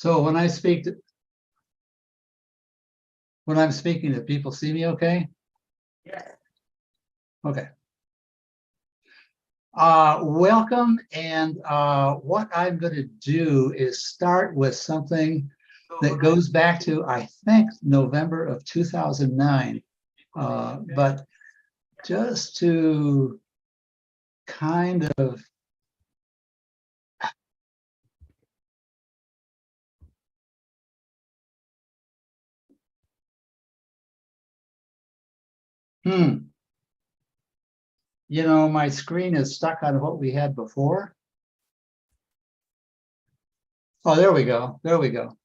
So when I'm speaking, do people see me okay? Yeah. Okay. Welcome. And what I'm going to do is start with something that goes back to, I think, November of 2009. But just to kind of my screen is stuck on what we had before. Oh, there we go. There we go.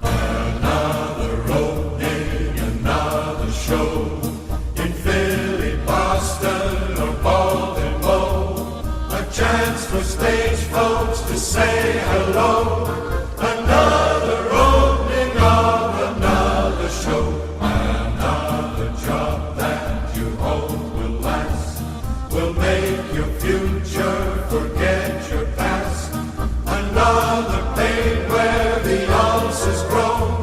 Another opening, another show in Philly, Boston, or Baltimore. A chance for stage folks to say hello. Another opening of another show. Another job that you hope will last, will make your future forget your past. Another pain where the ulcers grow.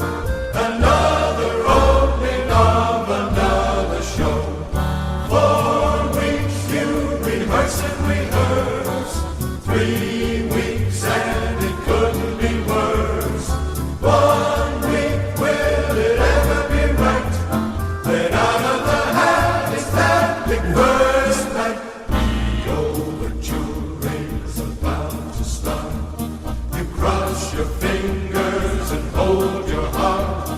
Another opening of another show. 4 weeks you rehearse and rehearse. 3 weeks and it couldn't be worse. 1 week, will it ever be right? Then out of the hat is that big first night. The overture is about to start. You cross your fingers and hold your heart.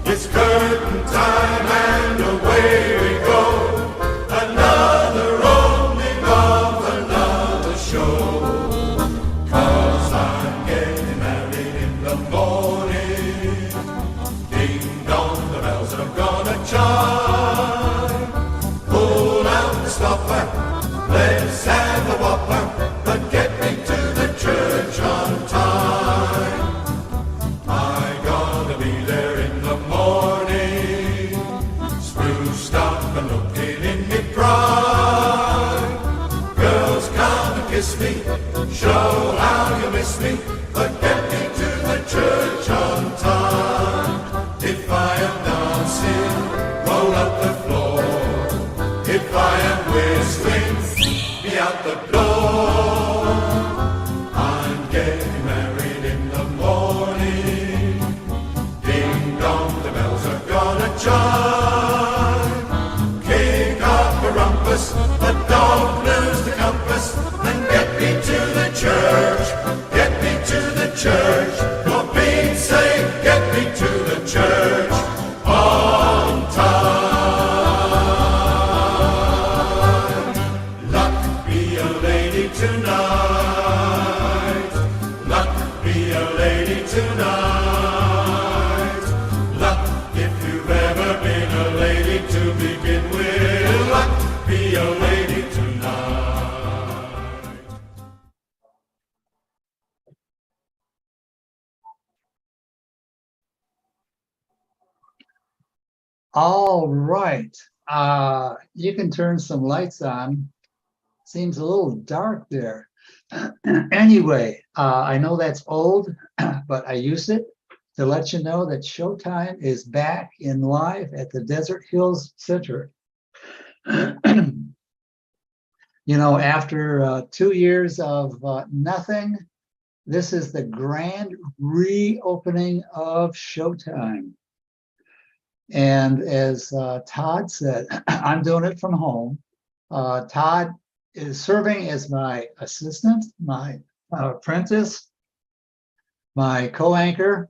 It's curtain time and away we go. Another opening of another show. 'Cause I'm getting married in the morning. Ding dong, the bells are gonna chime. Pull out the stopper, let's have a whopper, but get me to the church on time. I'm gonna be there in the morning, spruced up and looking in me prime. Girls, come and kiss me, show how you miss me, but get me to the church on time. If I am dancing, roll up the floor. If I am whistling, be out the door. I'm getting married in the morning. Ding dong, the bells are gonna chime. Kick up a rumpus, but don't lose the compass, and get me to the church. Get me to the church. For Pete's sake, get me to the church on time. Luck be a lady tonight. Luck be a lady tonight. Luck, if you've ever been a lady to begin with. Luck be a lady tonight. All right. You can turn some lights on. Seems a little dark there. Anyway, I know that's old, but I use it to let you know that Showtime is back in live at the Desert Hills Center. After 2 years of nothing, this is the grand reopening of Showtime. And as Todd said, I'm doing it from home. Todd is serving as my assistant, my apprentice, my co-anchor.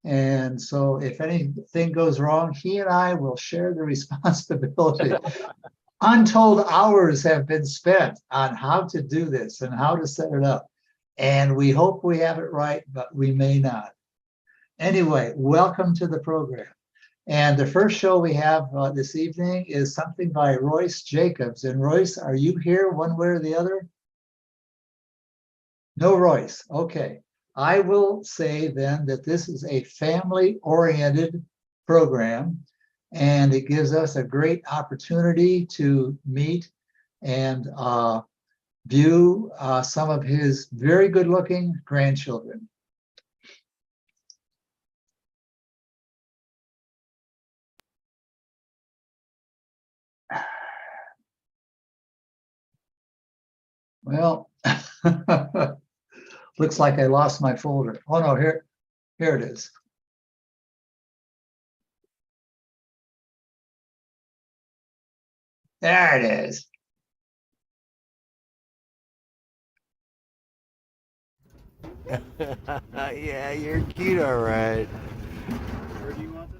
And so if anything goes wrong, he and I will share the responsibility. Untold hours have been spent on how to do this and how to set it up. And we hope we have it right, but we may not. Anyway, welcome to the program. And the first show we have this evening is something by Royce Jacobs. And Royce, are you here one way or the other? No Royce. Okay. I will say then that this is a family-oriented program, and it gives us a great opportunity to meet and view some of his very good-looking grandchildren. Well, looks like I lost my folder. Oh no, here it is. There it is. Yeah, you're cute, all right. Where do you want this?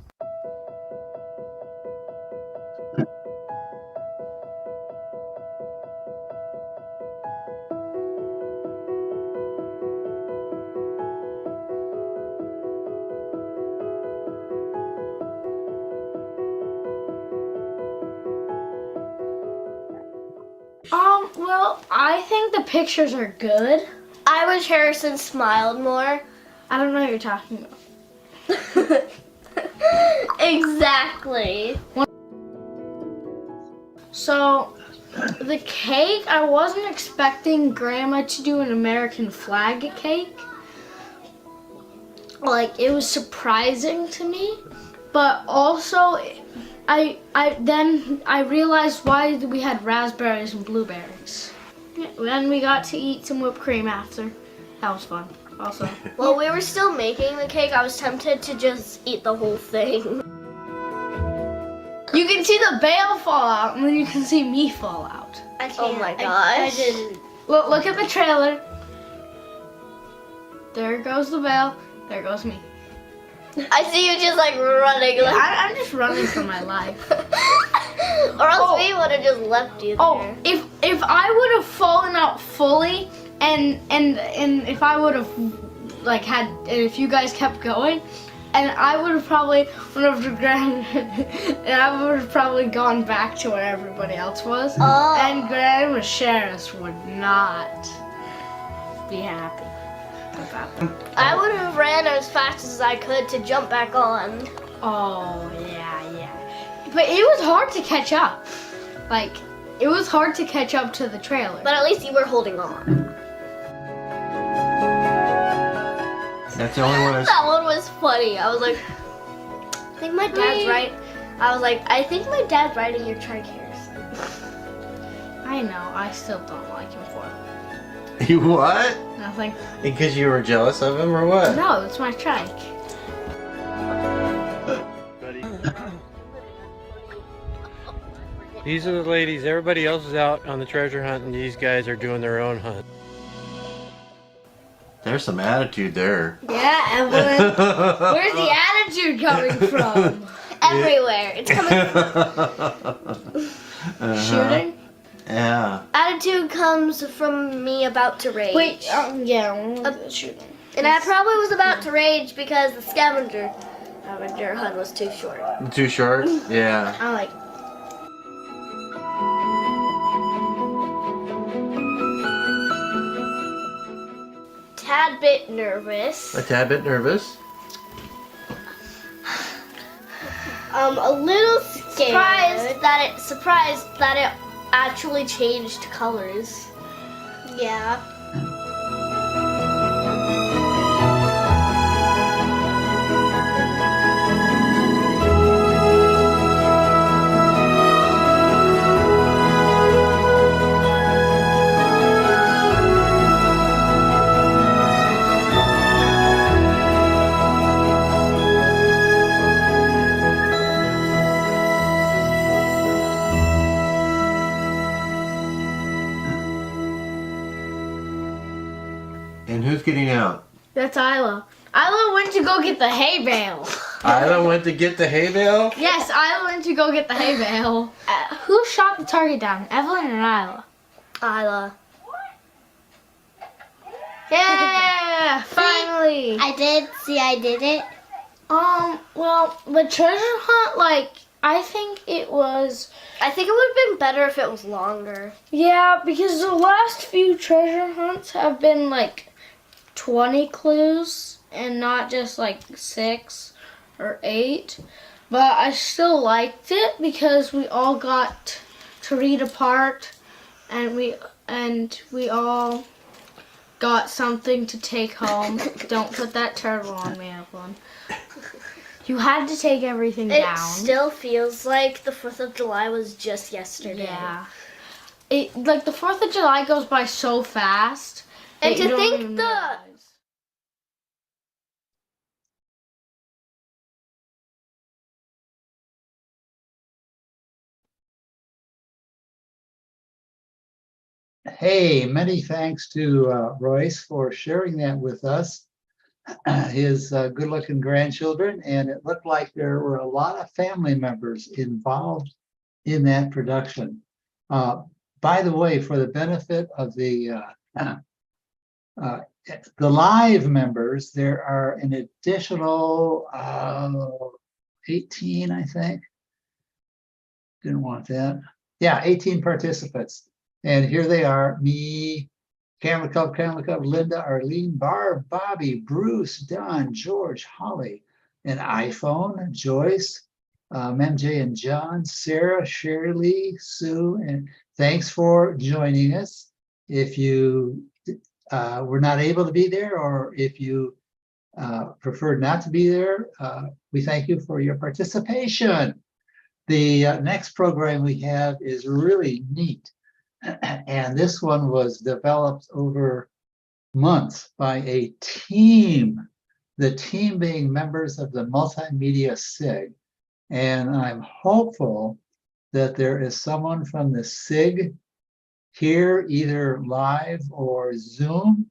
Well, I think the pictures are good. I wish Harrison smiled more. I don't know what you're talking about. Exactly. So, the cake, I wasn't expecting Grandma to do an American flag cake. Like, it was surprising to me, but also I realized why we had raspberries and blueberries. Then we got to eat some whipped cream after. That was fun. Also, While we were still making the cake, I was tempted to just eat the whole thing. you can see the bale fall out, and then you can see me fall out. I can't. Oh my gosh. I didn't. Look at the trailer. There goes the bale. There goes me. I see you just like running. Like... I'm just running for my life. Or else we would have just left you there. Oh, if I would have fallen out fully, and if I would have like had, if you guys kept going, and I would have probably went over to Gran, and I would have probably gone back to where everybody else was, and Grandma Sheriff would not be happy about that. I would have ran as fast as I could to jump back on. Oh yeah. But it was hard to catch up. Like, it was hard to catch up to the trailer. But at least you were holding on. That's the only one I That one was funny. I was like, I think my dad's right. I was like, I think my dad's right and you're trying Harrison. I know, I still don't like him for it. You what? Nothing. Because you were jealous of him or what? No, it's my trike. Buddy. These are the ladies. Everybody else is out on the treasure hunt, and these guys are doing their own hunt. There's some attitude there. Yeah, Evelyn. Where's the attitude coming from? Everywhere. It's coming Shooting? Yeah. Attitude comes from me about to rage. Wait, yeah, shooting. And I probably was about to rage because the scavenger hunt was too short. Too short? Yeah. I like. Tad bit nervous. A tad bit nervous. A little scared. Surprised that it actually changed colors. Yeah. And who's getting out? That's Isla. Isla went to go get the hay bale. Isla went to get the hay bale? Yes, Isla went to go get the hay bale. Who shot the target down, Evelyn or Isla? Isla. Yeah, finally. I did it. Well, the treasure hunt, like, I think it was, I think it would have been better if it was longer. yeah, because the last few treasure hunts have been, like, 20 clues and not just like 6 or 8. But I still liked it because we all got to read a part, and we all got something to take home. Don't put that turtle on me, Evelyn. You had to take everything down. It still feels like the 4th of July was just yesterday. Yeah. Like the 4th of July goes by so fast. And that you to don't think even the realize. Hey, many thanks to Royce for sharing that with us, his good-looking grandchildren, and it looked like there were a lot of family members involved in that production. By the way, for the benefit of the live members, there are an additional 18, I think. Didn't want that. Yeah, 18 participants. And here they are, me, Camera Cub, Linda, Arlene, Barb, Bobby, Bruce, Don, George, Holly, and iPhone, Joyce, MJ and John, Sarah, Shirley, Sue, and thanks for joining us. If you were not able to be there, or if you preferred not to be there, we thank you for your participation. The next program we have is really neat. And this one was developed over months by a team, the team being members of the Multimedia SIG. And I'm hopeful that there is someone from the SIG here, either live or Zoom,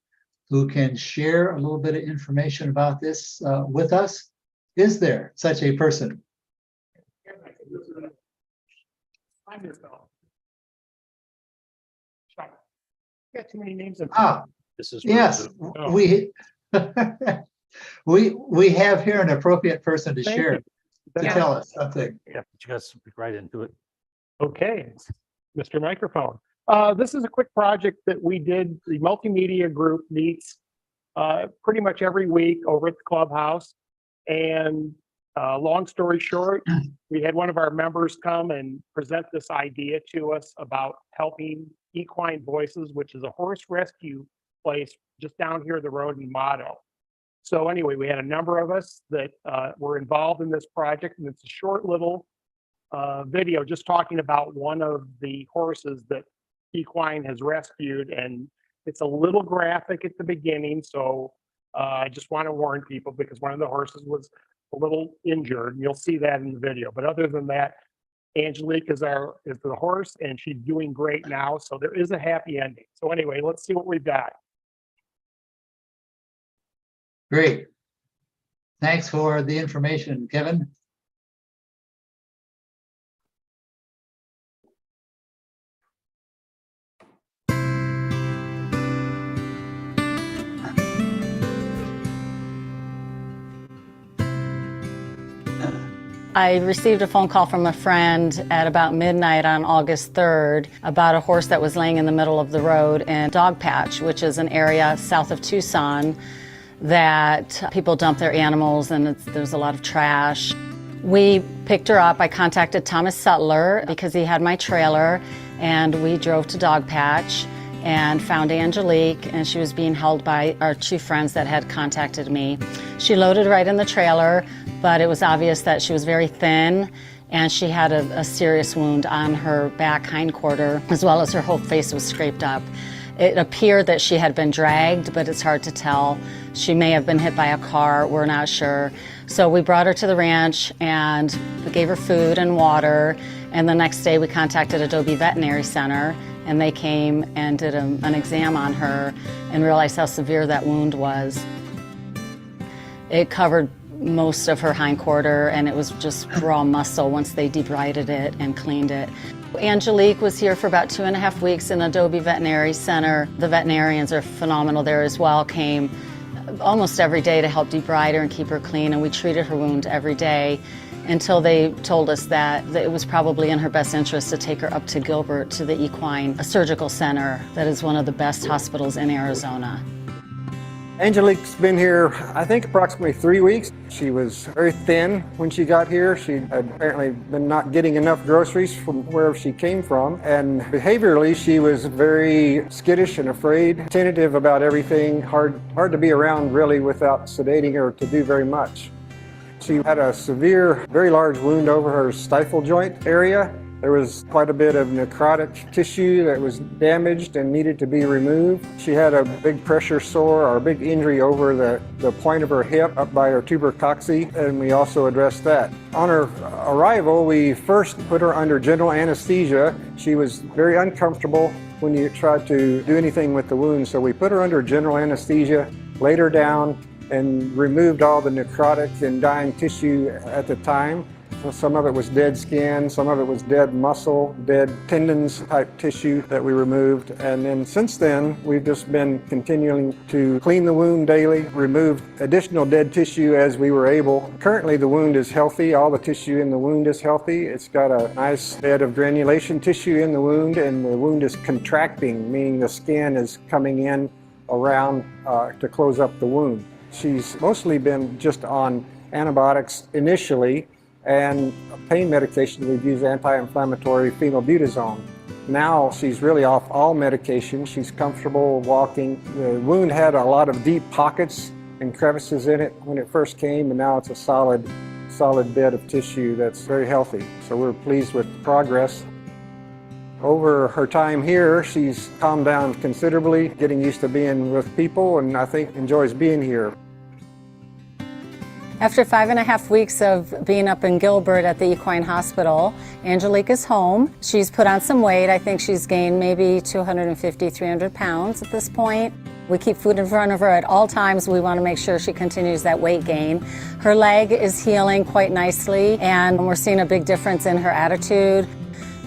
who can share a little bit of information about this with us. Is there such a person? Got too many names. This is Yes, Oh. we we have here an appropriate person to Thank share, you. to tell us something. Yeah, but you guys right into it. Okay, Mr. Microphone. This is a quick project that we did. The multimedia group meets pretty much every week over at the clubhouse. And long story short, we had one of our members come and present this idea to us about helping Equine Voices, which is a horse rescue place just down here the road in Motto. So anyway, we had a number of us that were involved in this project, and it's a short little video just talking about one of the horses that Equine has rescued, and it's a little graphic at the beginning, so I just want to warn people because one of the horses was a little injured, and you'll see that in the video. But other than that, Angelique is the horse, and she's doing great now, so there is a happy ending. So anyway, let's see what we've got. Great. Thanks for the information, Kevin. I received a phone call from a friend at about midnight on August 3rd about a horse that was laying in the middle of the road in Dog Patch, which is an area south of Tucson that people dump their animals, and there's a lot of trash. We picked her up. I contacted Thomas Sutler because he had my trailer, and we drove to Dog Patch and found Angelique, and she was being held by our two friends that had contacted me. She loaded right in the trailer, but it was obvious that she was very thin, and she had a serious wound on her back hindquarter, as well as her whole face was scraped up. It appeared that she had been dragged, but it's hard to tell. She may have been hit by a car, we're not sure. So we brought her to the ranch and we gave her food and water, and the next day we contacted Adobe Veterinary Center, and they came and did an exam on her and realized how severe that wound was. It covered most of her hindquarter, and it was just raw muscle once they debrided it and cleaned it. Angelique was here for about 2.5 weeks in Adobe Veterinary Center. The veterinarians are phenomenal there as well, came almost every day to help debride her and keep her clean, and we treated her wound every day until they told us that it was probably in her best interest to take her up to Gilbert to the Equine Surgical Center. That is one of the best hospitals in Arizona. Angelique's been here, I think, approximately 3 weeks. She was very thin when she got here. She had apparently been not getting enough groceries from wherever she came from. And behaviorally, she was very skittish and afraid, tentative about everything, hard to be around really without sedating her to do very much. She had a severe, very large wound over her stifle joint area. There was quite a bit of necrotic tissue that was damaged and needed to be removed. She had a big pressure sore or a big injury over the point of her hip up by her tubercocci, and we also addressed that. On her arrival, we first put her under general anesthesia. She was very uncomfortable when you tried to do anything with the wound, so we put her under general anesthesia, laid her down, and removed all the necrotic and dying tissue at the time. Some of it was dead skin, some of it was dead muscle, dead tendons type tissue that we removed. And then since then, we've just been continuing to clean the wound daily, remove additional dead tissue as we were able. Currently, the wound is healthy. All the tissue in the wound is healthy. It's got a nice bed of granulation tissue in the wound, and the wound is contracting, meaning the skin is coming in around to close up the wound. She's mostly been just on antibiotics initially, and pain medication. We've used anti-inflammatory phenylbutazone. Now she's really off all medication. She's comfortable walking. The wound had a lot of deep pockets and crevices in it when it first came, and now it's a solid bed of tissue that's very healthy. So we're pleased with the progress. Over her time here, she's calmed down considerably, getting used to being with people, and I think enjoys being here. After 5.5 weeks of being up in Gilbert at the equine hospital, Angelique is home. She's put on some weight. I think she's gained maybe 250, 300 pounds at this point. We keep food in front of her at all times. We want to make sure she continues that weight gain. Her leg is healing quite nicely, and we're seeing a big difference in her attitude.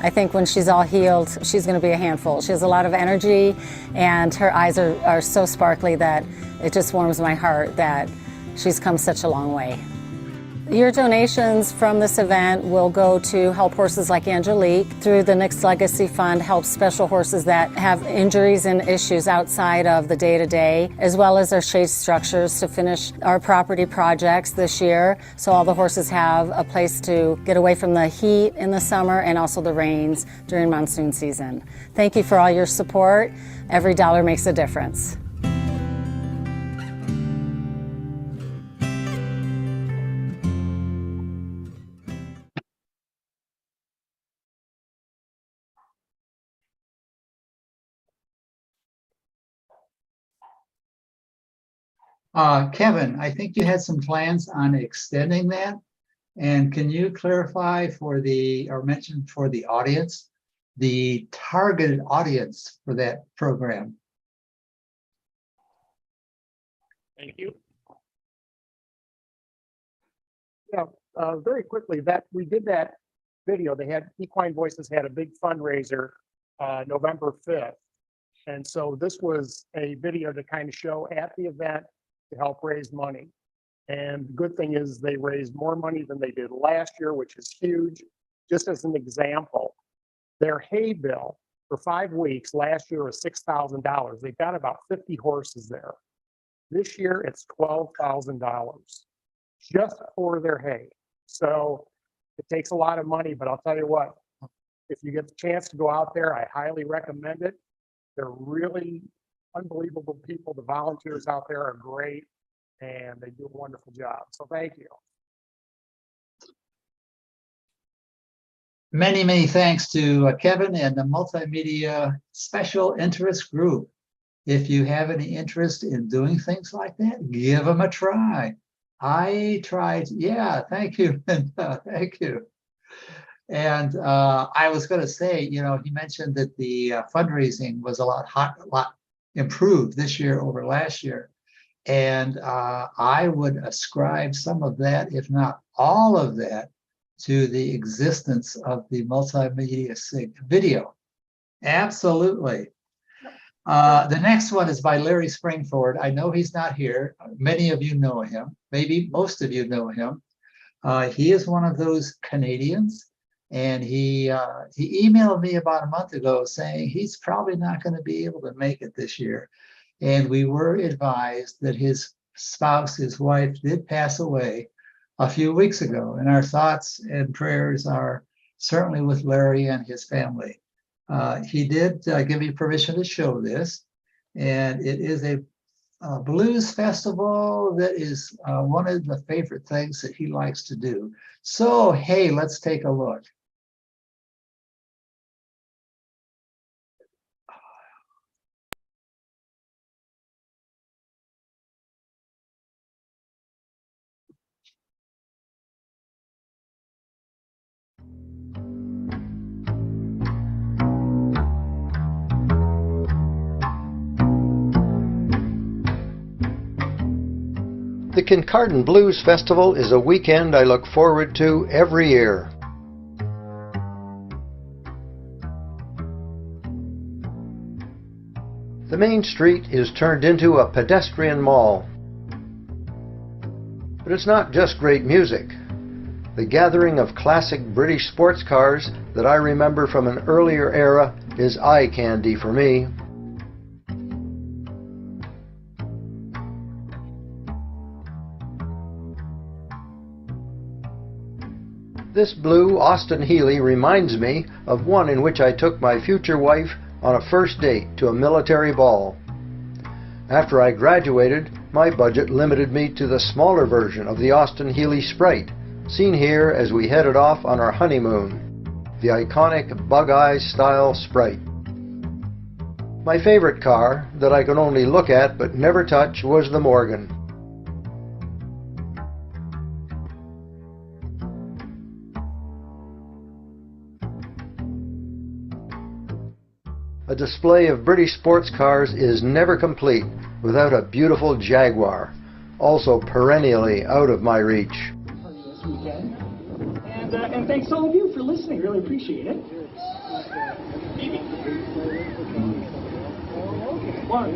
I think when she's all healed, she's going to be a handful. She has a lot of energy, and her eyes are so sparkly that it just warms my heart that she's come such a long way. Your donations from this event will go to help horses like Angelique through the Nick's Legacy Fund, help special horses that have injuries and issues outside of the day-to-day, as well as our shade structures to finish our property projects this year, so all the horses have a place to get away from the heat in the summer and also the rains during monsoon season. Thank you for all your support. Every dollar makes a difference. Kevin, I think you had some plans on extending that. And can you clarify or mention for the audience, the targeted audience for that program? Thank you. Yeah, very quickly, that we did that video. They had Equine Voices had a big fundraiser November 5th. And so this was a video to kind of show at the event to help raise money. And the good thing is they raised more money than they did last year, which is huge. Just as an example, their hay bill for 5 weeks last year was $6,000. They've got about 50 horses there. This year it's $12,000 just for their hay. So it takes a lot of money, but I'll tell you what, if you get the chance to go out there, I highly recommend it. They're really unbelievable people. The volunteers out there are great, and they do a wonderful job. So thank you. Many, many thanks to Kevin and the Multimedia Special Interest Group. If you have any interest in doing things like that, give them a try. I tried, yeah, thank you, thank you. And I was going to say, he mentioned that the fundraising was a lot improved this year over last year. And I would ascribe some of that, if not all of that, to the existence of the multimedia video. Absolutely. The next one is by Larry Springford. I know he's not here. Many of you know him. Maybe most of you know him. He is one of those Canadians. And he emailed me about a month ago saying he's probably not going to be able to make it this year. And we were advised that his spouse, his wife, did pass away a few weeks ago. And our thoughts and prayers are certainly with Larry and his family. He did give me permission to show this, and it is a blues festival that is one of the favorite things that he likes to do. So, hey, let's take a look. The Kincardine Blues Festival is a weekend I look forward to every year. The main street is turned into a pedestrian mall. But it's not just great music. The gathering of classic British sports cars that I remember from an earlier era is eye candy for me. This blue Austin Healey reminds me of one in which I took my future wife on a first date to a military ball. After I graduated, my budget limited me to the smaller version of the Austin Healey Sprite, seen here as we headed off on our honeymoon, the iconic Bug Eyes style Sprite. My favorite car, that I could only look at but never touch, was the Morgan. A display of British sports cars is never complete without a beautiful Jaguar, also perennially out of my reach. This weekend. And thanks to all of you for listening. Really appreciate it. Maybe. One.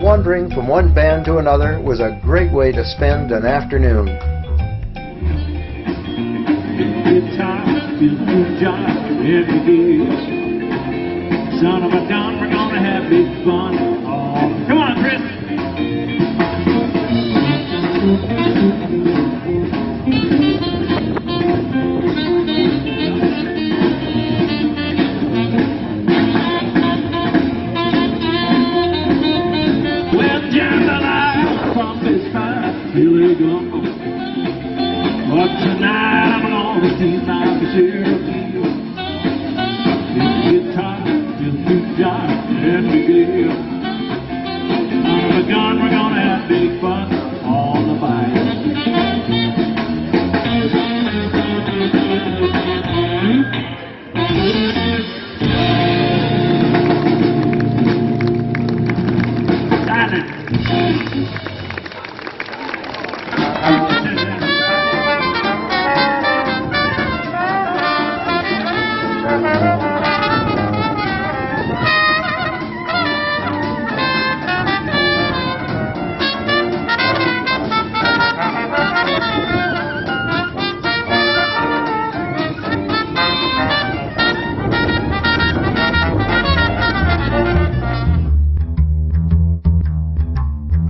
Wandering from one band to another was a great way to spend an afternoon. Son of a gun, we're gonna have big fun. Oh, come on, Chris. Well, jambalaya from this fire, here we go. But tonight I'm gonna see my Cherokee. It's guitar, it's new job, and we give. Son of a gun, we're gonna have big fun on the bike.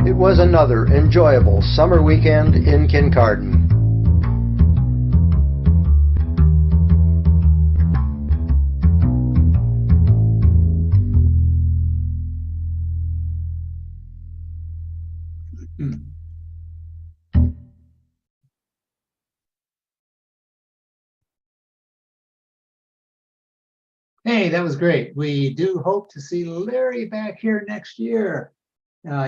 It was another enjoyable summer weekend in Kincardine. Hey, that was great. We do hope to see Larry back here next year.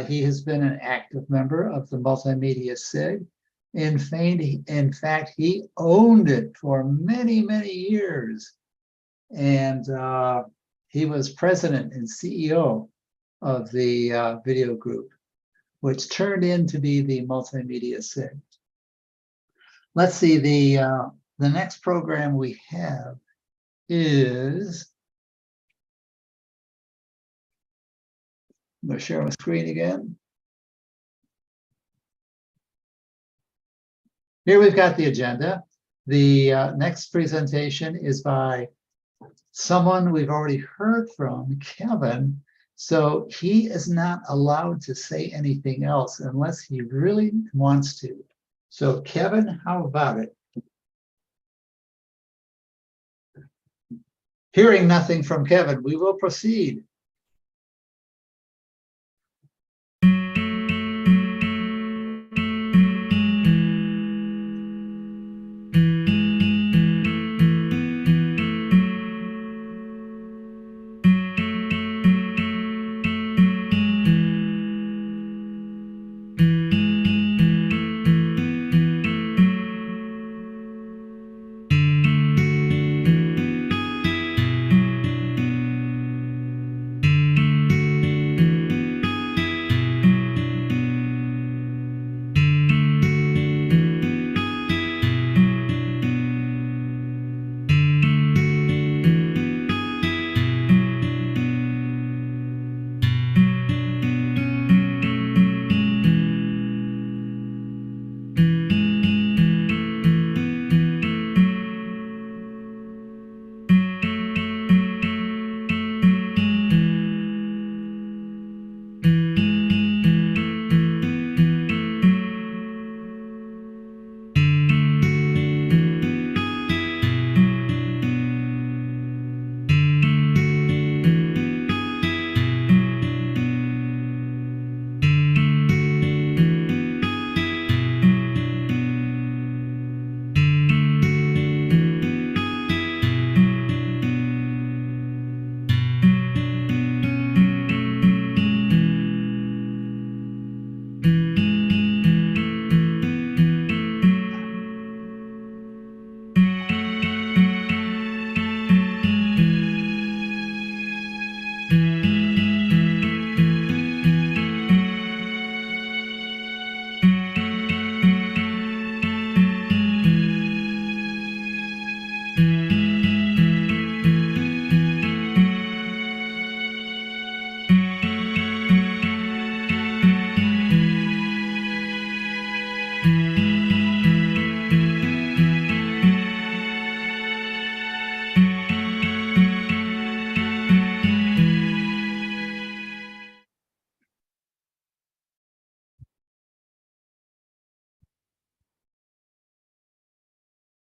He has been an active member of the Multimedia SIG. In fact, he owned it for many, many years. And he was president and CEO of the video group, which turned into be the Multimedia SIG. Let's see, the next program we have is, I'm going to share my screen again. Here we've got the agenda. The next presentation is by someone we've already heard from, Kevin. So he is not allowed to say anything else unless he really wants to. So Kevin, how about it? Hearing nothing from Kevin, we will proceed.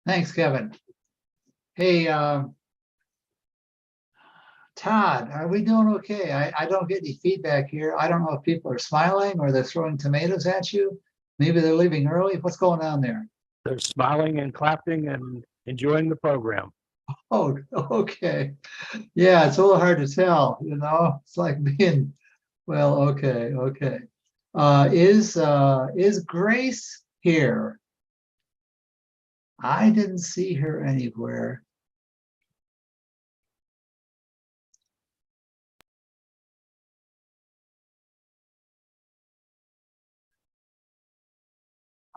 Thanks, Kevin. Hey, Todd, are we doing okay? I don't get any feedback here. I don't know if people are smiling or they're throwing tomatoes at you. Maybe they're leaving early. What's going on there? They're smiling and clapping and enjoying the program. Oh, okay. Yeah, it's a little hard to tell, you know, it's like being, well, okay, okay. Is Grace here? I didn't see her anywhere.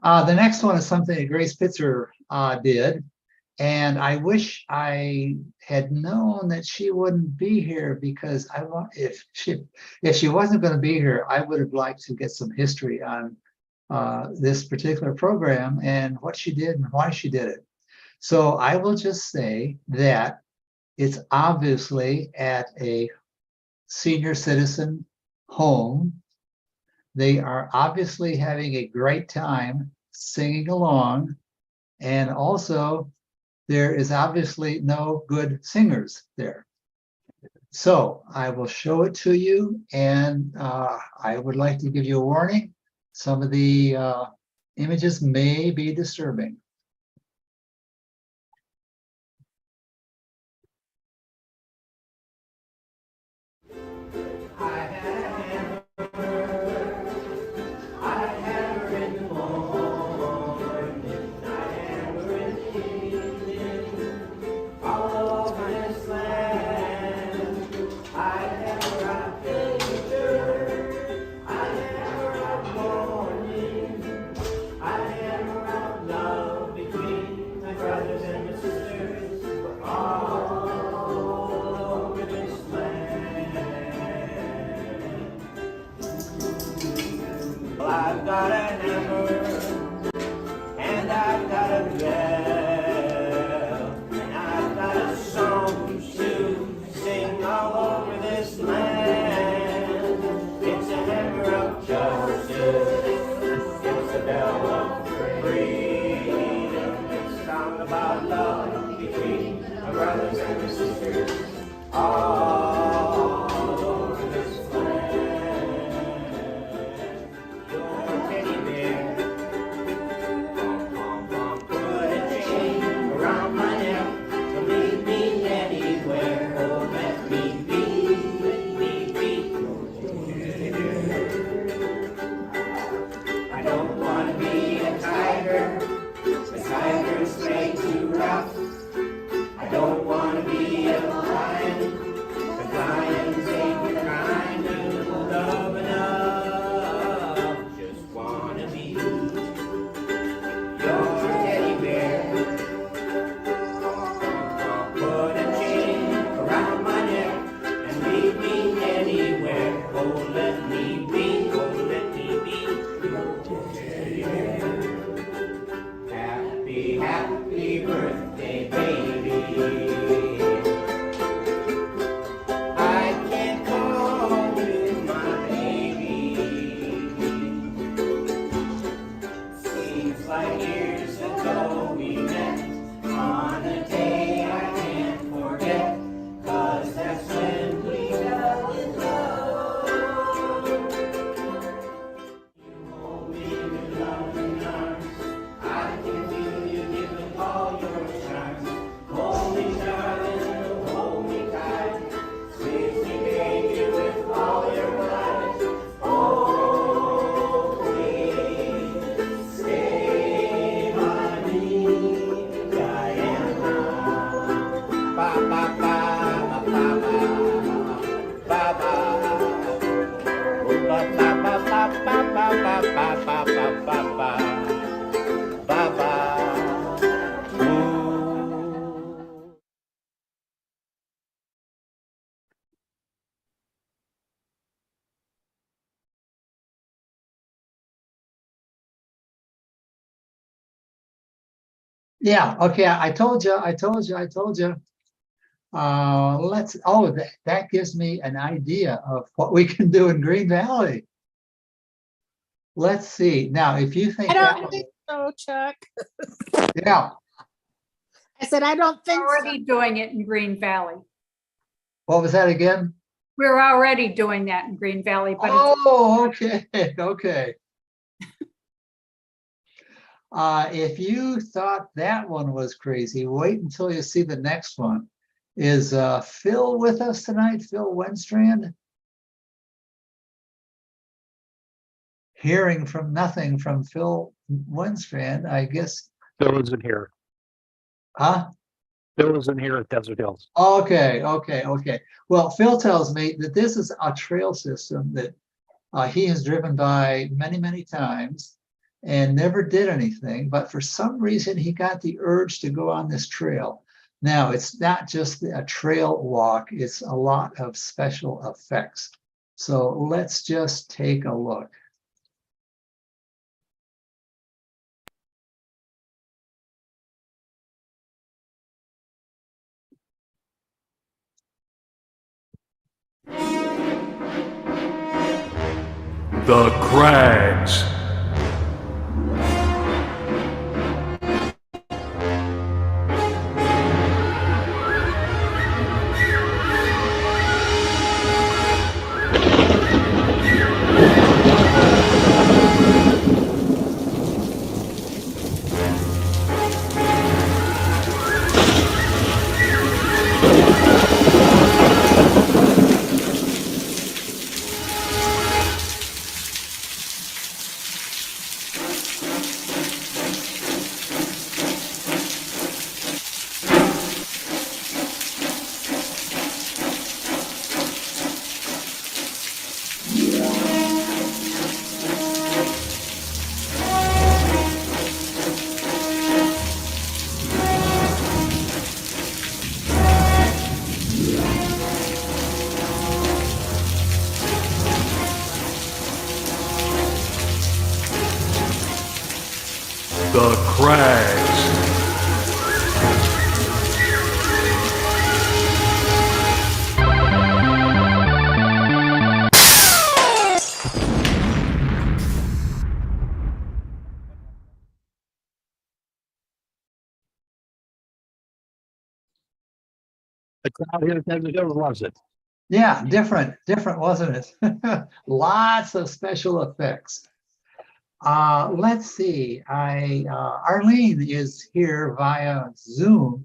The next one is something that Grace Pitzer did. And I wish I had known that she wouldn't be here because I want, if she wasn't going to be here, I would have liked to get some history on this particular program and what she did and why she did it. So I will just say that it's obviously at a senior citizen home. They are obviously having a great time singing along, and also there is obviously no good singers there. So I will show it to you, and I would like to give you a warning. Some of the images may be disturbing. I've got a hammer and I've got a bell and I've got a song to sing all over this land. It's a hammer of justice, it's a bell of freedom, it's a song about love between my brothers and my sisters all over this land. Your teddy bear, put a chain around my neck to lead me anywhere. Oh, let me be your teddy bear. I don't want to be a tiger, the tiger's way too rough. I don't want to be a lion, the lions ain't kind to love enough. Just want to be your teddy bear. Put a chain around my neck and lead me anywhere. Oh, let me be your teddy bear. Happy, happy birthday, baby. I can't call you my baby. Seems like years ago we met on a day I can't forget, 'cause that's when we fell in love. You hold me with loving arms, I can feel you giving all your charms. Hold me darling, hold me tight, squeeze me baby with all your might. Oh, please stay by me, Diana. Ba ba ba ba ba ba ba. Ba ba ba ba ba ba ba ba ba ba ba. Baba. Yeah, okay, I told you. That gives me an idea of what we can do in Green Valley. Let's see. Now, if you think I that don't was, think so, Chuck. yeah, I said, I don't think so. Already doing it in Green Valley. what was that again? We're already doing that in Green Valley, but it's Oh, okay, okay. If you thought that one was crazy, wait until you see the next one. Is Phil with us tonight? Phil Wenstrand? Hearing from nothing from Phil Wenstrand, I guess. Bill isn't here. Huh? Bill isn't here at Desert Hills. Okay. Well, Phil tells me that this is a trail system that he has driven by many, many times and never did anything, but for some reason he got the urge to go on this trail. Now, it's not just a trail walk, it's a lot of special effects. So let's just take a look. The Crags. the crags. The crowd here never loves it. Yeah, different, wasn't it? Lots of special effects. Let's see. Arlene is here via Zoom,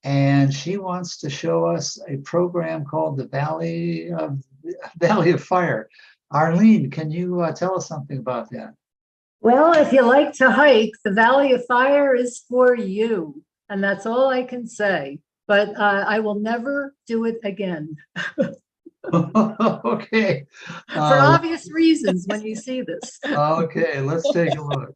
and she wants to show us a program called the Valley of Fire. Arlene, can you tell us something about that? Well, if you like to hike, the Valley of Fire is for you. And that's all I can say. But I will never do it again. Okay. For obvious reasons when you see this. Okay, let's take a look.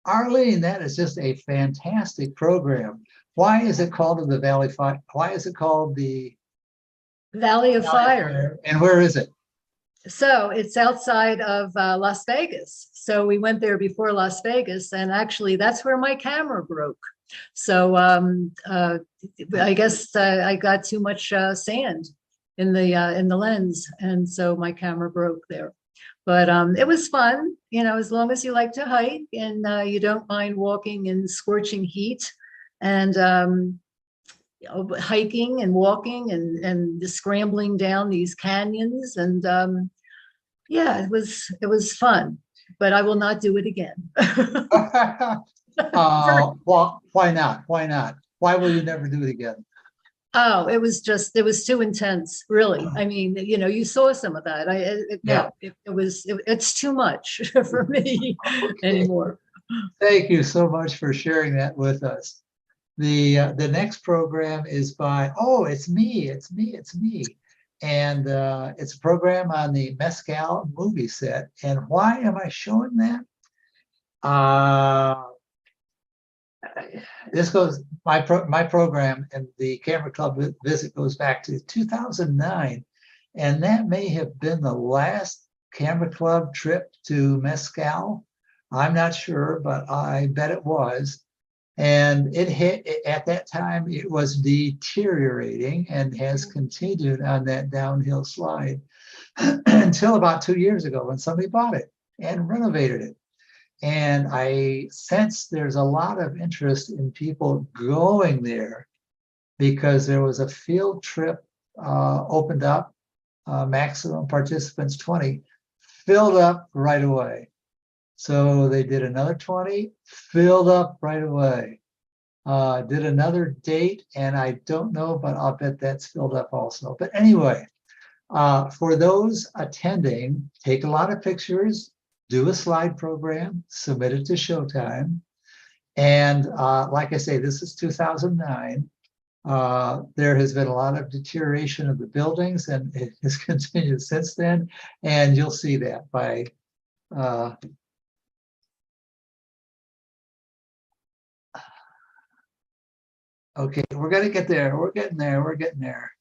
Arlene, that is just a fantastic program. Why is it called the Valley Fire? Why is it called the Valley of Fire. And where is it? So it's outside of Las Vegas. So we went there before Las Vegas, and actually that's where my camera broke. So I guess I got too much sand in the lens, and so my camera broke there. But it was fun, you know, as long as you like to hike and you don't mind walking in scorching heat, and you know, hiking and walking and scrambling down these canyons, and yeah, it was fun, but I will not do it again. Well, why not? Why not? Why will you never do it again? Oh, it was too intense, really. I mean, you know, you saw some of that. It's too much for me anymore. Thank you so much for sharing that with us. The next program is by, oh, it's me. And it's a program on the Mescal movie set. And why am I showing that? This goes, my program and the Camera Club visit goes back to 2009. And that may have been the last Camera Club trip to Mescal. I'm not sure, but I bet it was. And it hit, at that time, it was deteriorating and has continued on that downhill slide until about 2 years ago when somebody bought it and renovated it. And I sense there's a lot of interest in people going there because there was a field trip opened up, maximum participants 20, filled up right away. So they did another 20, filled up right away. Did another date, and I don't know, but I'll bet that's filled up also. But anyway, for those attending, take a lot of pictures, do a slide program, submit it to Showtime. And like I say, this is 2009. There has been a lot of deterioration of the buildings, and it has continued since then. And you'll see that by okay, we're gonna get there. We're getting there. We're getting there.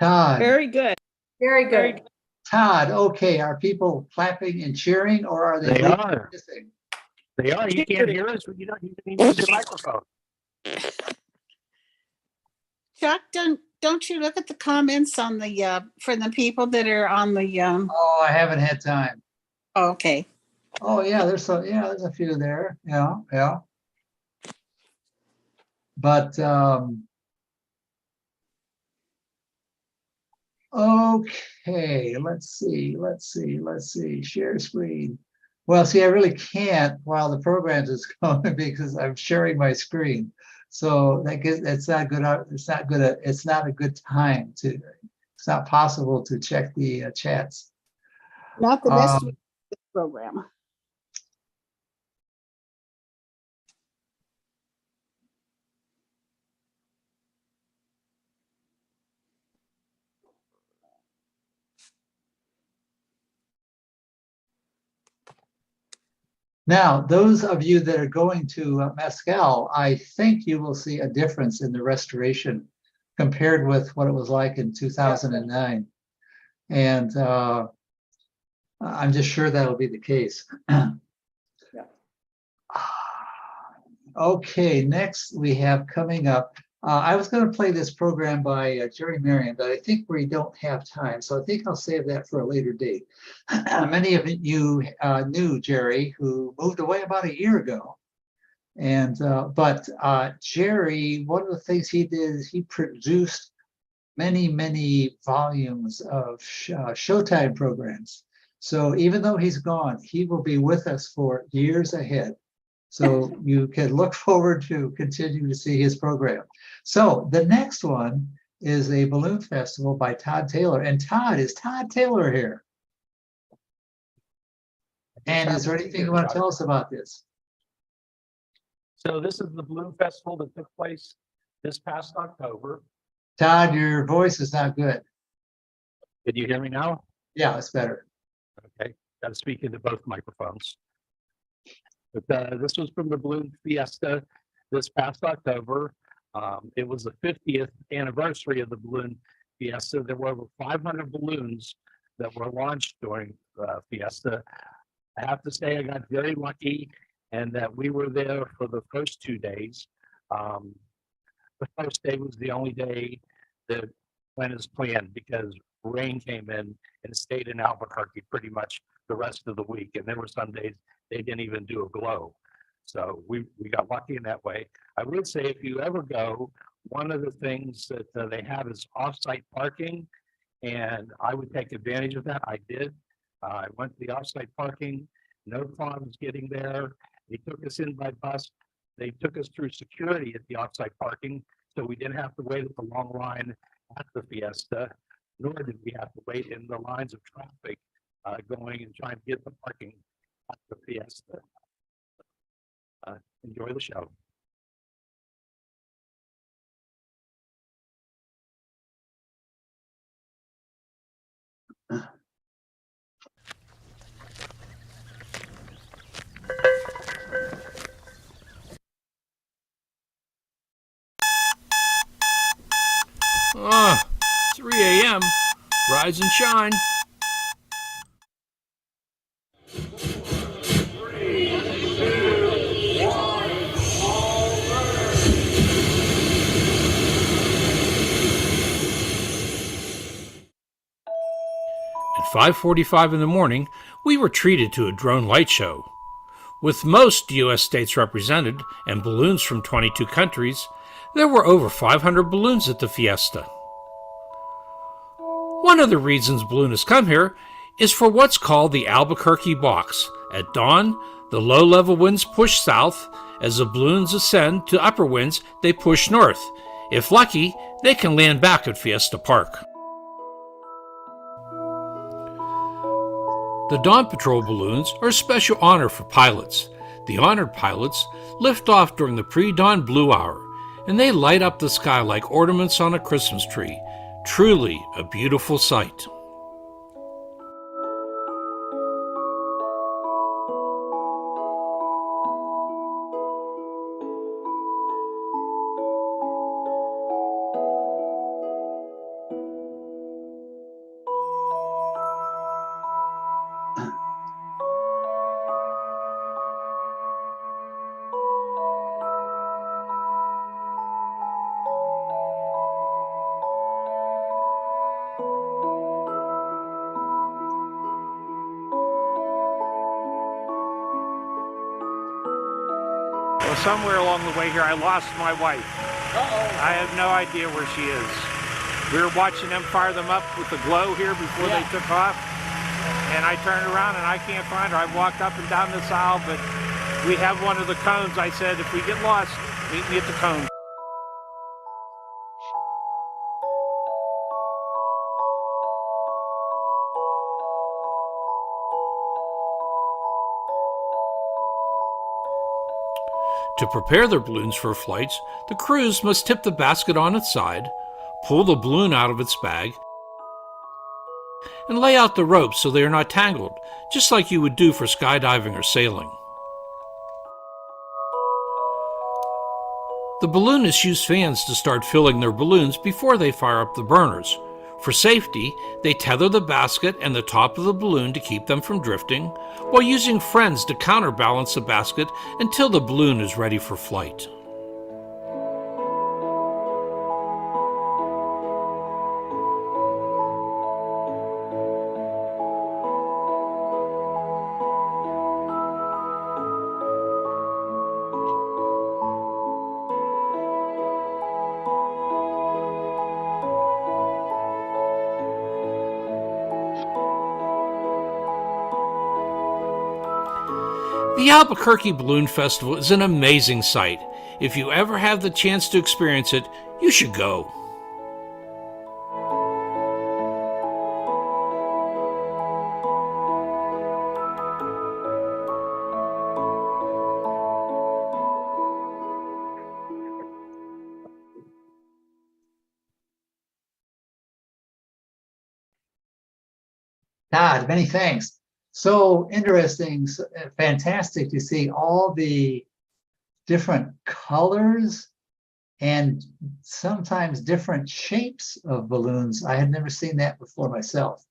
Todd, Very good. Very good. Todd, okay, are people clapping and cheering or are they They waiting are. for this thing? They are. You can't hear us. You don't even use your microphone. Chuck, don't you look at the comments on the for the people that are on the Oh, I haven't had time. okay. Oh, yeah, there's a few there. Yeah, yeah. But, okay, let's see, share screen. Well, see, I really can't while the program is going because I'm sharing my screen. So it's not good. It's not a good time to, it's not possible to check the chats. Not the next Um, week's program. Now, those of you that are going to Mescal, I think you will see a difference in the restoration compared with what it was like in 2009. And I'm just sure that'll be the case. Okay, next we have coming up. I was going to play this program by Jerry Marion, but I think we don't have time. So I think I'll save that for a later date. Many of you knew Jerry, who moved away about a year ago. And but Jerry, one of the things he did is he produced many volumes of Showtime programs. So even though he's gone, he will be with us for years ahead. So you can look forward to continuing to see his program. So the next one is a balloon festival by Todd Taylor. And Todd, is Todd Taylor here? And is there anything you want to tell us about this? So this is the Balloon Festival that took place this past October. Todd, your voice is not good. Can you hear me now? Yeah, it's better. Okay, got to speak into both microphones. But this was from the Balloon Fiesta this past October. It was the 50th anniversary of the Balloon Fiesta. There were over 500 balloons that were launched during Fiesta. I have to say I got very lucky and that we were there for the first 2 days. The first day was the only day that went as planned because rain came in and stayed in Albuquerque pretty much the rest of the week. And there were some days they didn't even do a glow. So we got lucky in that way. I would say if you ever go, one of the things that they have is off-site parking. And I would take advantage of that. I did. I went to the off-site parking, no problems getting there. They took us in by bus. They took us through security at the off-site parking, so we didn't have to wait at the long line at the Fiesta, nor did we have to wait in the lines of traffic going and trying to get the parking at the Fiesta. Enjoy the show. Ah, 3 a.m. Rise and shine. At 5:45 in the morning, we were treated to a drone light show. With most U.S. states represented and balloons from 22 countries, there were over 500 balloons at the Fiesta. One of the reasons balloonists come here is for what's called the Albuquerque box. At dawn, the low-level winds push south. As the balloons ascend to upper winds, they push north. If lucky, they can land back at Fiesta Park. The Dawn Patrol balloons are a special honor for pilots. The honored pilots lift off during the pre-dawn blue hour, and they light up the sky like ornaments on a Christmas tree. Truly a beautiful sight. somewhere along the way here, I lost my wife. I have no idea where she is. We were watching them fire them up with the glow here before they took off. And I turned around and I can't find her. I walked up and down this aisle, but we have one of the cones. I said, if we get lost, meet me at the cone. To prepare their balloons for flights, the crews must tip the basket on its side, pull the balloon out of its bag, and lay out the ropes so they are not tangled, just like you would do for skydiving or sailing. The balloonists use fans to start filling their balloons before they fire up the burners. For safety, they tether the basket and the top of the balloon to keep them from drifting, while using friends to counterbalance the basket until the balloon is ready for flight. The Albuquerque Balloon Festival is an amazing sight. If you ever have the chance to experience it, you should go. Todd, many thanks. So interesting, fantastic to see all the different colors and sometimes different shapes of balloons. I had never seen that before myself.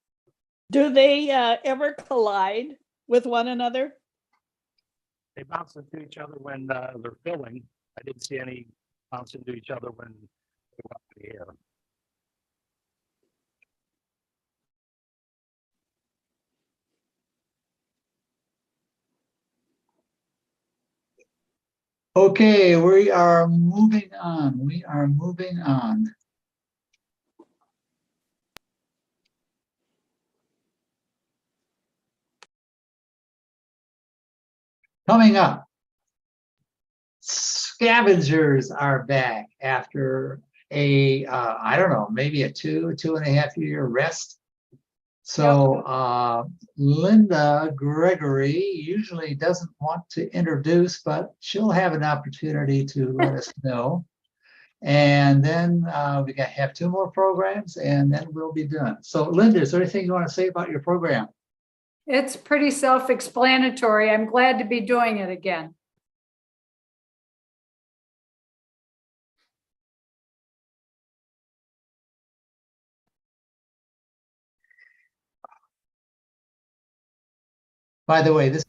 Do they ever collide with one another? They bounce into each other when they're filling. I didn't see any bounce into each other when they were up in the air. Okay, we are moving on. We are moving on. Coming up, scavengers are back after a, I don't know, maybe a 2.5 year rest. So Linda Gregory usually doesn't want to introduce, but she'll have an opportunity to let us know. And then we have 2 more programs and then we'll be done. So Linda, is there anything you want to say about your program? It's pretty self-explanatory. I'm glad to be doing it again. By the way, this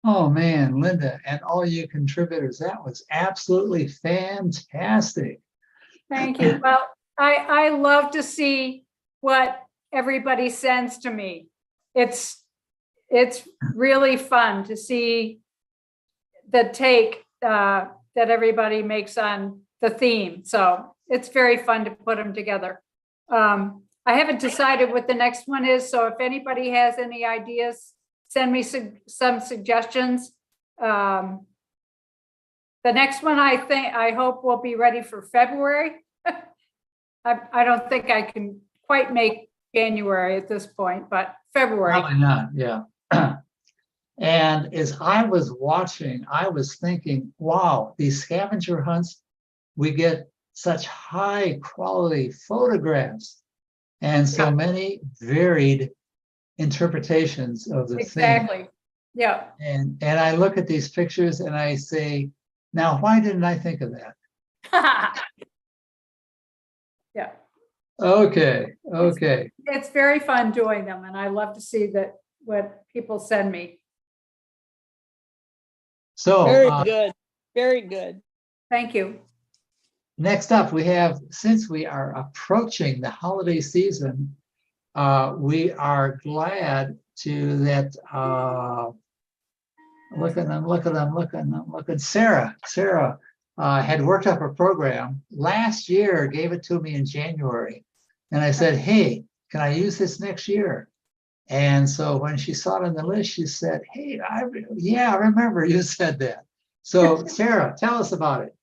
Oh, man, Linda, and all you contributors, that was absolutely fantastic. Thank you. Well, I love to see what everybody sends to me. It's really fun to see the take that everybody makes on the theme. So it's very fun to put them together. I haven't decided what the next one is, so if anybody has any ideas, send me some suggestions. The next one, I hope will be ready for February. I don't think I can quite make January at this point, but February. Probably not, yeah. And as I was watching, I was thinking, wow, these scavenger hunts, we get such high quality photographs and so many varied interpretations of the theme. Exactly. Yeah. And I look at these pictures and I say, now, why didn't I think of that? Yeah. Okay. It's very fun doing them, and I love to see that what people send me. So Very good. Very good. Thank you. next up, we have, since we are approaching the holiday season, we are glad to that, I'm looking, Sarah had worked up a program last year, gave it to me in January. And I said, hey, can I use this next year? And so when she saw it on the list, she said, hey, I remember you said that. So Sarah, tell us about it.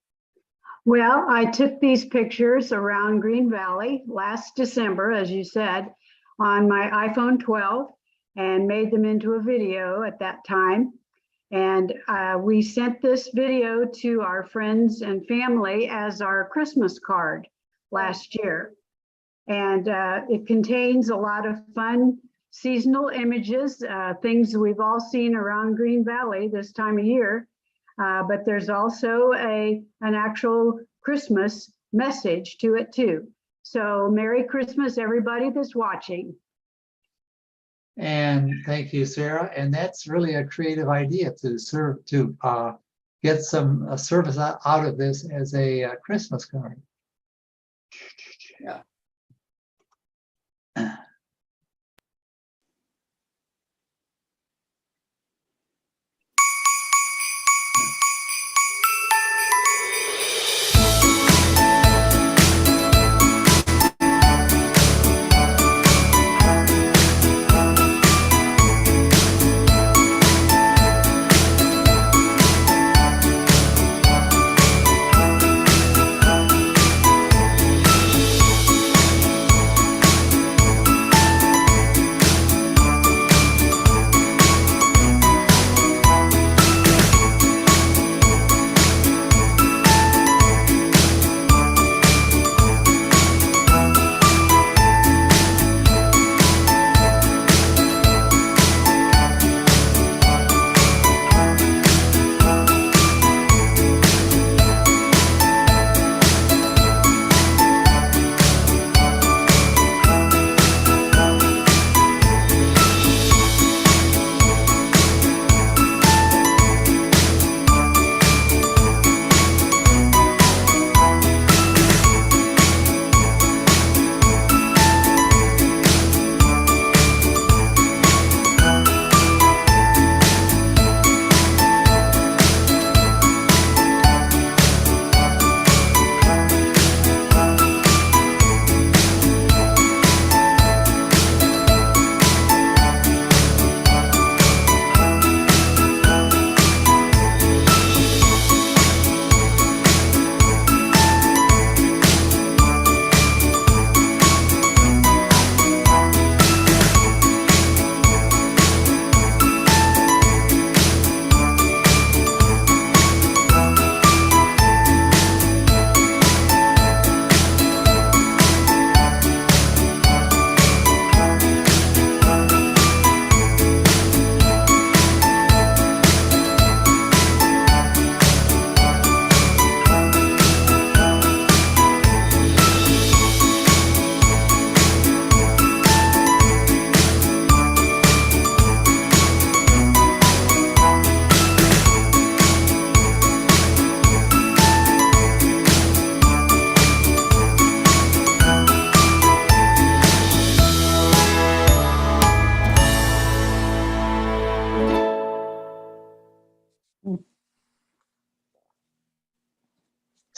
Well, I took these pictures around Green Valley last December, as you said, on my iPhone 12 and made them into a video at that time. And we sent this video to our friends and family as our Christmas card last year. And it contains a lot of fun seasonal images, things we've all seen around Green Valley this time of year. But there's also an actual Christmas message to it too. So Merry Christmas, everybody that's watching. And thank you, Sarah. And that's really a creative idea to get some service out of this as a Christmas card. Yeah.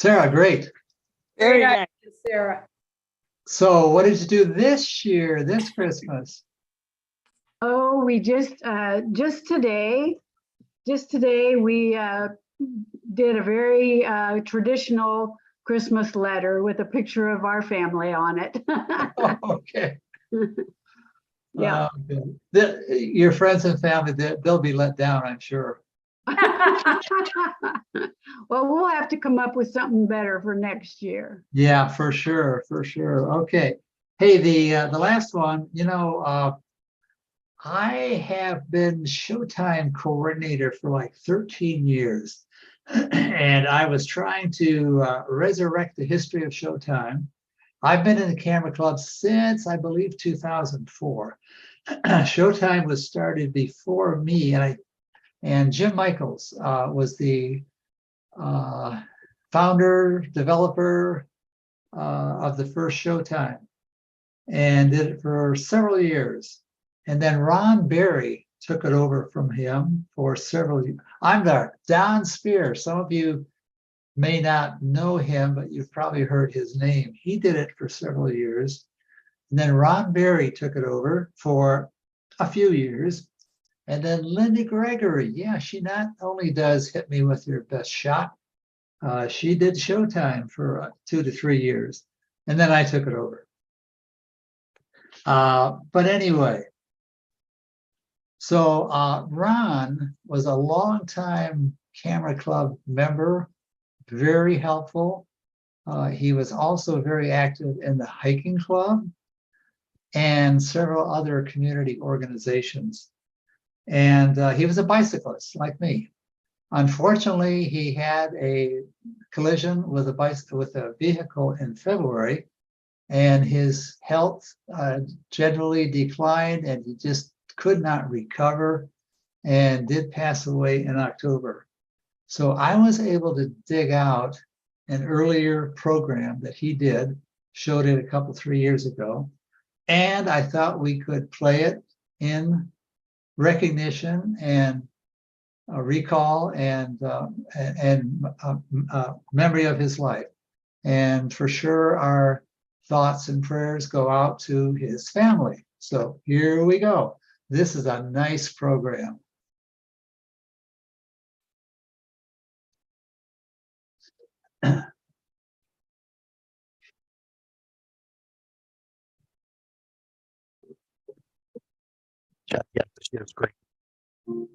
Sarah, great. Very nice, Sarah. So what did you do this year, this Christmas? Oh, we just today we did a very traditional Christmas letter with a picture of our family on it. Okay. Yeah. Your friends and family, they'll be let down, I'm sure. Well, we'll have to come up with something better for next year. Yeah, for sure, for sure. Okay. Hey, the last one, I have been Showtime coordinator for like 13 years. And I was trying to resurrect the history of Showtime. I've been in the camera club since, I believe, 2004. Showtime was started before me, and Jim Michaels was the founder, developer of the first Showtime, and did it for several years. And then Ron Berry took it over from him for several years. I'm there, Don Spear. Some of you may not know him, but you've probably heard his name. He did it for several years. And then Ron Berry took it over for a few years. And then Linda Gregory, yeah, she not only does Hit Me With Your Best Shot, she did Showtime for 2 to 3 years. And then I took it over. But anyway, so Ron was a longtime camera club member, very helpful. He was also very active in the hiking club and several other community organizations. And he was a bicyclist like me. Unfortunately, he had a collision with a vehicle in February, and his health generally declined, and he just could not recover and did pass away in October. So I was able to dig out an earlier program that he did, showed it a couple, 3 years ago, and I thought we could play it in recognition and recall and memory of his life. And for sure, our thoughts and prayers go out to his family. So here we go. This is a nice program. Yeah, she was great. We're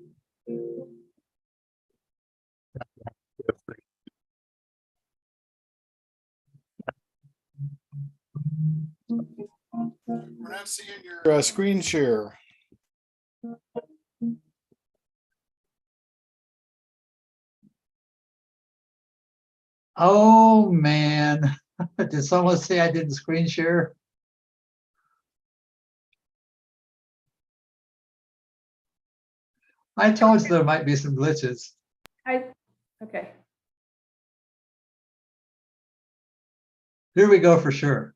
not seeing your screen share. Oh, man. Did someone say I didn't screen share? I told you there might be some glitches. Okay. Here we go for sure.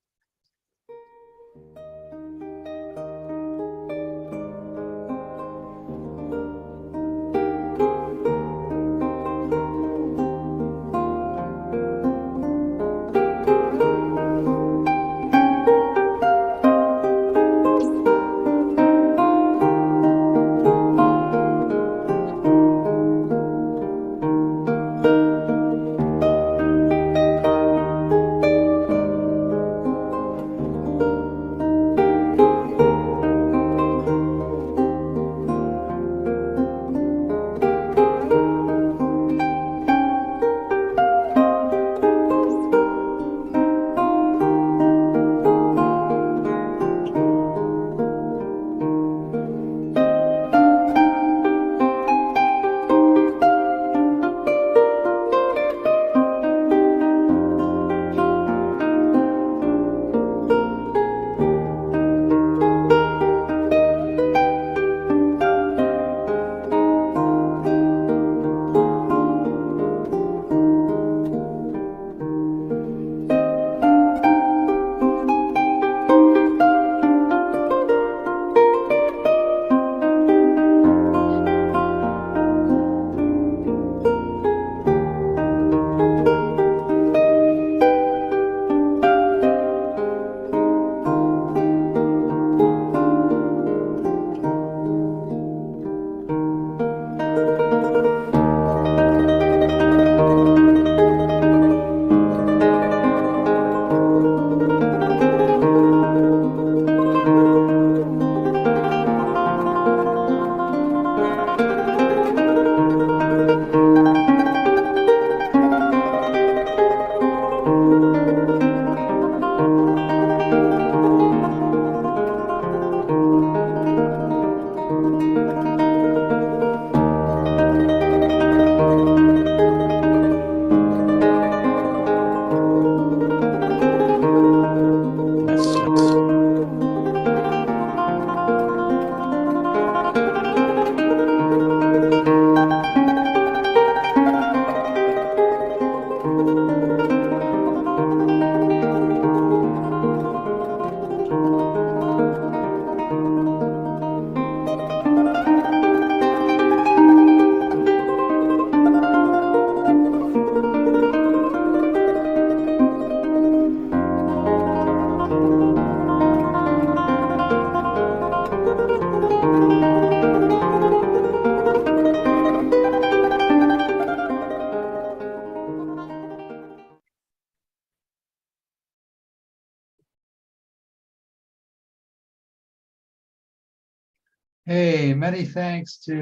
Hey, many thanks to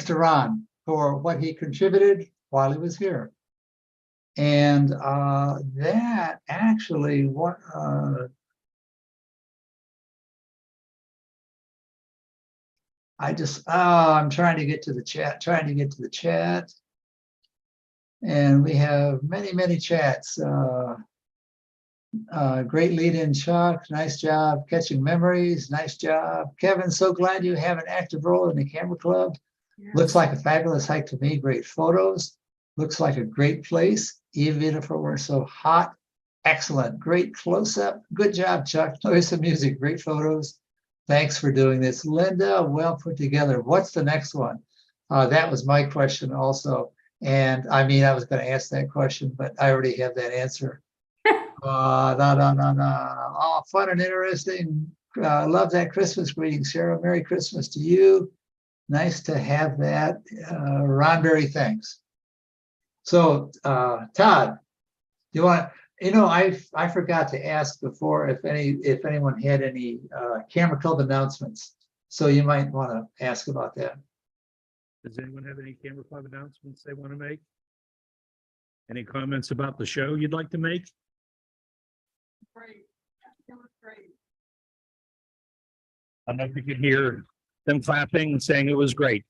Ron for what he contributed while he was here. And that actually, what I'm trying to get to the chat, and we have many chats. Great lead in, Chuck. Nice job catching memories. Nice job, Kevin. So glad you have an active role in the camera club. Yes. Looks like a fabulous hike to me. Great photos. Looks like a great place, even if it were so hot. Excellent. Great close up. Good job, Chuck. Play some music. Great photos. Thanks for doing this. Linda, well put together. What's the next one? That was my question also. And I mean, I was going to ask that question, but I already have that answer. Oh, fun and interesting. Love that Christmas greeting, Sarah. Merry Christmas to you. Nice to have that. Ron Berry, thanks. So, Todd, you want? I forgot to ask before if anyone had any camera club announcements. So you might want to ask about that. Does anyone have any camera club announcements they want to make? Any comments about the show you'd like to make? Great. It was great. I don't know if you can hear them clapping and saying it was great.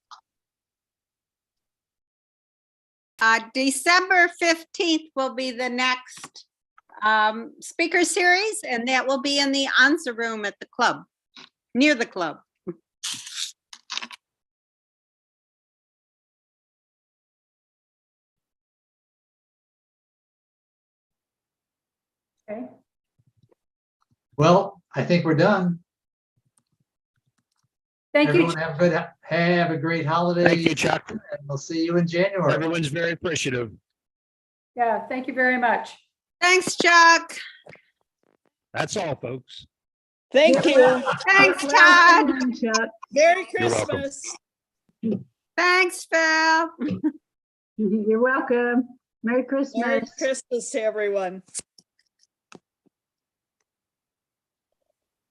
December 15th will be the next speaker series, and that will be in the Ansa room at the club, near the club. Okay. Well, I think we're done. Thank you. Everyone have a great holiday. Thank you, Chuck. And we'll see you in January. Everyone's very appreciative. Yeah, thank you very much. Thanks, Chuck. That's all, folks. Thank you. Thanks, Todd. Merry You're welcome. Christmas. Thanks, Phil. You're welcome. Merry Christmas. Merry Christmas to everyone.